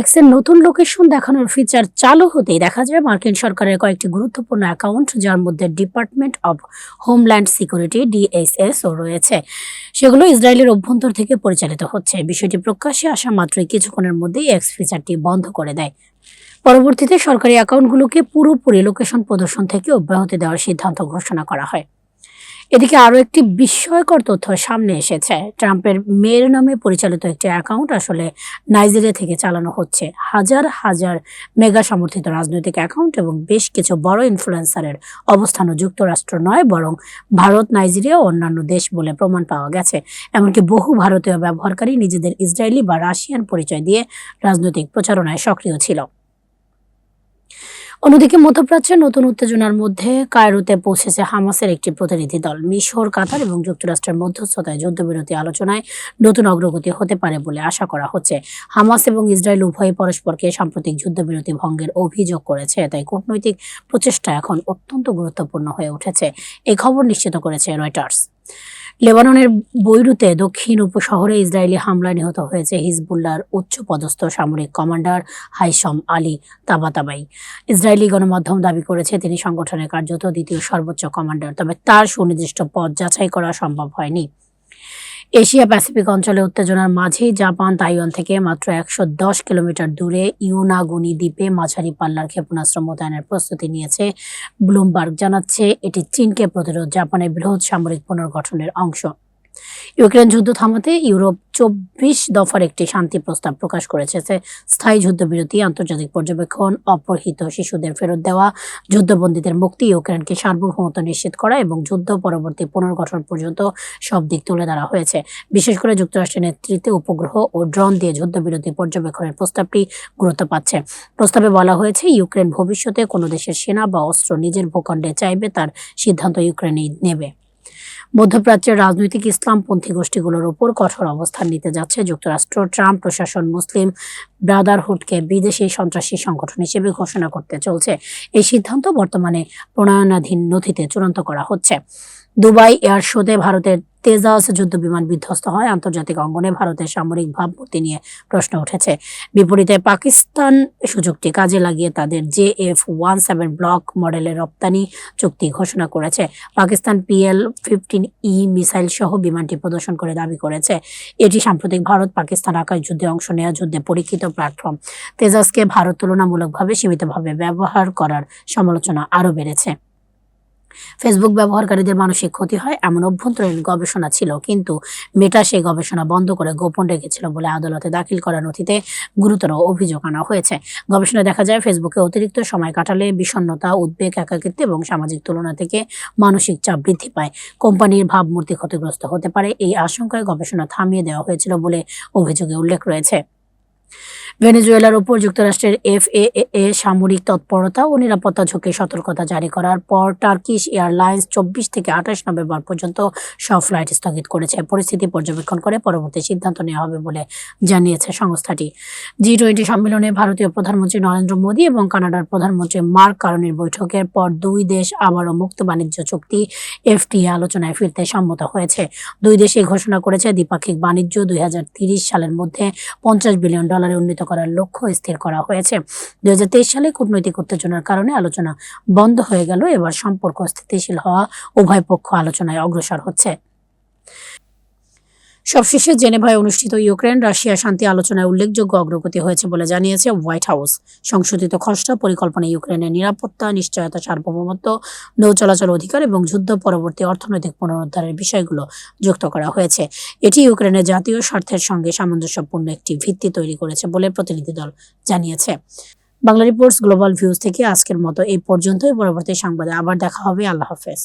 এক্সের নতুন লোকেশন দেখানোর ফিচার চালু হতেই দেখা যায় মার্কিন সরকারের কয়েকটি গুরুত্বপূর্ণ অ্যাকাউন্ট, যার মধ্যে department of homeland security DSS ও রয়েছে, সেগুলো ইসরায়েলের অভ্যন্তর থেকে পরিচালিত হচ্ছে। বিষয়টি প্রকাশ্যে আসা মাত্রই কিছুক্ষণের মধ্যেই এক্স ফিচারটি বন্ধ করে দেয়। পরবর্তীতে সরকারি অ্যাকাউন্টগুলোকে পুরোপুরি লোকেশন প্রদর্শন থেকে অব্যাহতি দেওয়ার সিদ্ধান্ত ঘোষণা করা হয়। এদিকে আরো একটি বিস্ময়কর তথ্য সামনে এসেছে। ট্রাম্পের মেয়ের নামে পরিচালিত একটি অ্যাকাউন্ট আসলে নাইজেরিয়া থেকে চালানো হচ্ছে। হাজার হাজার মেগা সমর্থিত রাজনৈতিক অ্যাকাউন্ট এবং বেশ কিছু বড় ইনফ্লুয়েন্সারের অবস্থানও যুক্তরাষ্ট্র নয়, বরং ভারত, নাইজেরিয়া ও অন্যান্য দেশ বলে প্রমাণ পাওয়া গেছে। এমনকি বহু ভারতীয় ব্যবহারকারী নিজেদের ইসরায়েলি বা রাশিয়ান পরিচয় দিয়ে রাজনৈতিক প্রচারণায় সক্রিয় ছিল। অন্যদিকে মধ্যপ্রাচ্যের নতুন উত্তেজনার মধ্যে কায়রোতে পৌঁছেছে হামাসের একটি প্রতিনিধি দল। মিশর, কাতার এবং যুক্তরাষ্ট্রের মধ্যস্থতায় যুদ্ধবিরতি আলোচনায় নতুন অগ্রগতি হতে পারে বলে আশা করা হচ্ছে। হামাস এবং ইসরায়েল উভয়ই পরস্পরকে সাম্প্রতিক যুদ্ধবিরতি ভঙ্গের অভিযোগ করেছে, তাই কূটনৈতিক প্রচেষ্টা এখন অত্যন্ত গুরুত্বপূর্ণ হয়ে উঠেছে। এই খবর নিশ্চিত করেছে রয়টার্স। লেবাননের বৈরুতে দক্ষিণ উপশহরে ইসরায়েলি হামলায় নিহত হয়েছে হিজবুল্লাহর উচ্চপদস্থ সামরিক কমান্ডার হাইসম আলী তাবাতাবাই। ইসরায়েলি গণমাধ্যম দাবি করেছে তিনি সংগঠনের কার্যত দ্বিতীয় সর্বোচ্চ কমান্ডার, তবে তার সুনির্দিষ্ট পদ যাচাই করা সম্ভব হয়নি। এশিয়া প্যাসিফিক অঞ্চলে উত্তেজনার মাঝেই জাপান তাইওয়ান থেকে মাত্র ১১০ কিলোমিটার দূরে ইউনাগুনি দ্বীপে মাঝারি পাল্লার ক্ষেপণাস্ত্র মোতায়েনের প্রস্তুতি নিয়েছে। ব্লুমবার্গ জানাচ্ছে এটি চীনকে প্রতিরোধ জাপানের বৃহৎ সামরিক পুনর্গঠনের অংশ। ইউক্রেন যুদ্ধ থামাতে ইউরোপ ২৪ দফার একটি শান্তি প্রস্তাব প্রকাশ করেছে। স্থায়ী যুদ্ধবিরতি, আন্তর্জাতিক পর্যবেক্ষণ, অপহৃত শিশুদের ফেরত দেওয়া, যুদ্ধবন্দীদের মুক্তি, ইউক্রেনকে সার্বভৌমত্ব নিশ্চিত করা এবং যুদ্ধ পরবর্তী পুনর্গঠন পর্যন্ত সব দিক তুলে ধরা হয়েছে। বিশেষ করে যুক্তরাষ্ট্রের নেতৃত্বে উপগ্রহ ও ড্রোন দিয়ে যুদ্ধবিরতি পর্যবেক্ষণের প্রস্তাবটি গুরুত্ব পাচ্ছে। প্রস্তাবে বলা হয়েছে ইউক্রেন ভবিষ্যতে কোনো দেশের সেনা বা অস্ত্র নিজের ভূখণ্ডে চাইবে তার সিদ্ধান্ত ইউক্রেনই নেবে। মধ্যপ্রাচ্যের রাজনৈতিক ইসলামপন্থী গোষ্ঠীগুলোর উপর কঠোর অবস্থান নিতে যাচ্ছে যুক্তরাষ্ট্র। ট্রাম্প প্রশাসন মুসলিম ব্রাদারহুডকে বিদেশি সন্ত্রাসী সংগঠন হিসেবে ঘোষণা করতে চলছে। এই সিদ্ধান্ত বর্তমানে প্রণয়নাধীন নথিতে চূড়ান্ত করা হচ্ছে। দুবাই এয়ার শোতে ভারতের তেজাস যুদ্ধবিমান বিধ্বস্ত হয়। আন্তর্জাতিক অঙ্গনে ভারতের সামরিক ভাবমূর্তি নিয়ে প্রশ্ন উঠেছে। বিপরীতে পাকিস্তান সুযোগটি কাজে লাগিয়ে তাদের JF-17 ব্লক মডেলের রপ্তানি চুক্তি ঘোষণা করেছে। পাকিস্তান PL-15E মিসাইল সহ বিমানটি প্রদর্শন করে দাবি করেছে এটি সাম্প্রতিক ভারত পাকিস্তান আকাশ যুদ্ধে অংশ নেওয়া যুদ্ধে পরীক্ষিত প্ল্যাটফর্ম। তেজাসকে ভারত তুলনামূলকভাবে সীমিতভাবে ব্যবহার করার সমালোচনা আরও বেড়েছে। ফেসবুক ব্যবহারকারীদের মানসিক ক্ষতি হয় এমন অভ্যন্তরীণ গবেষণা ছিল, কিন্তু মেটা সেই গবেষণা বন্ধ করে গোপন রেখেছিল বলে আদালতে দাখিল করা নথিতে গুরুতর অভিযোগ আনা হয়েছে। গবেষণায় দেখা যায় ফেসবুকে অতিরিক্ত সময় কাটালে বিষণ্ণতা, উদ্বেগ, একাকিত্ব এবং সামাজিক তুলনা থেকে মানসিক চাপ বৃদ্ধি পায়। কোম্পানির ভাবমূর্তি ক্ষতিগ্রস্ত হতে পারে, এই আশঙ্কায় গবেষণা থামিয়ে দেওয়া হয়েছিল বলে অভিযোগে উল্লেখ রয়েছে। ভেনেজুয়েলার উপর যুক্তরাষ্ট্রের FAA সামরিক তৎপরতা ও নিরাপত্তা ঝুঁকির সতর্কতা জারি করার পর টার্কিশ এয়ারলাইন্স ২৪ থেকে ২৮ নভেম্বর পর্যন্ত সব ফ্লাইট স্থগিত করেছে। পরিস্থিতি পর্যবেক্ষণ করে পরবর্তী সিদ্ধান্ত নেওয়া হবে বলে জানিয়েছে সংস্থাটি। G20 সম্মেলনে ভারতীয় প্রধানমন্ত্রী নরেন্দ্র মোদী এবং কানাডার প্রধানমন্ত্রী মার্ক কার্নির বৈঠকের পর দুই দেশ আবারও মুক্ত বাণিজ্য চুক্তি FTA আলোচনায় ফিরতে সম্মত হয়েছে। দুই দেশই ঘোষণা করেছে দ্বিপাক্ষিক বাণিজ্য ২০৩০ সালের মধ্যে $50 বিলিয়ন উন্নীত করার লক্ষ্য স্থির করা হয়েছে। ২০২৩ সালে কূটনৈতিক উত্তেজনার কারণে আলোচনা বন্ধ হয়ে গেল। এবার সম্পর্ক স্থিতিশীল হওয়া উভয় পক্ষ আলোচনায় অগ্রসর হচ্ছে। সবশেষে জেনেভায় অনুষ্ঠিত ইউক্রেন রাশিয়া শান্তি আলোচনায় উল্লেখযোগ্য অগ্রগতি হয়েছে বলে জানিয়েছে হোয়াইট হাউস। সংশোধিত খসড়া পরিকল্পনায় ইউক্রেনের নিরাপত্তা, নিশ্চয়তা, সার্বভৌমত্ব, নৌ চলাচল অধিকার এবং যুদ্ধ পরবর্তী অর্থনৈতিক পুনরুদ্ধারের বিষয়গুলো যুক্ত করা হয়েছে। এটি ইউক্রেনের জাতীয় স্বার্থের সঙ্গে সামঞ্জস্যপূর্ণ একটি ভিত্তি তৈরি করেছে বলে প্রতিনিধি দল জানিয়েছে। বাংলা রিপোর্টস, গ্লোবাল ভিউজ থেকে আজকের মতো এই পর্যন্তই। পরবর্তী সংবাদে আবার দেখা হবে। আল্লাহ হাফেজ।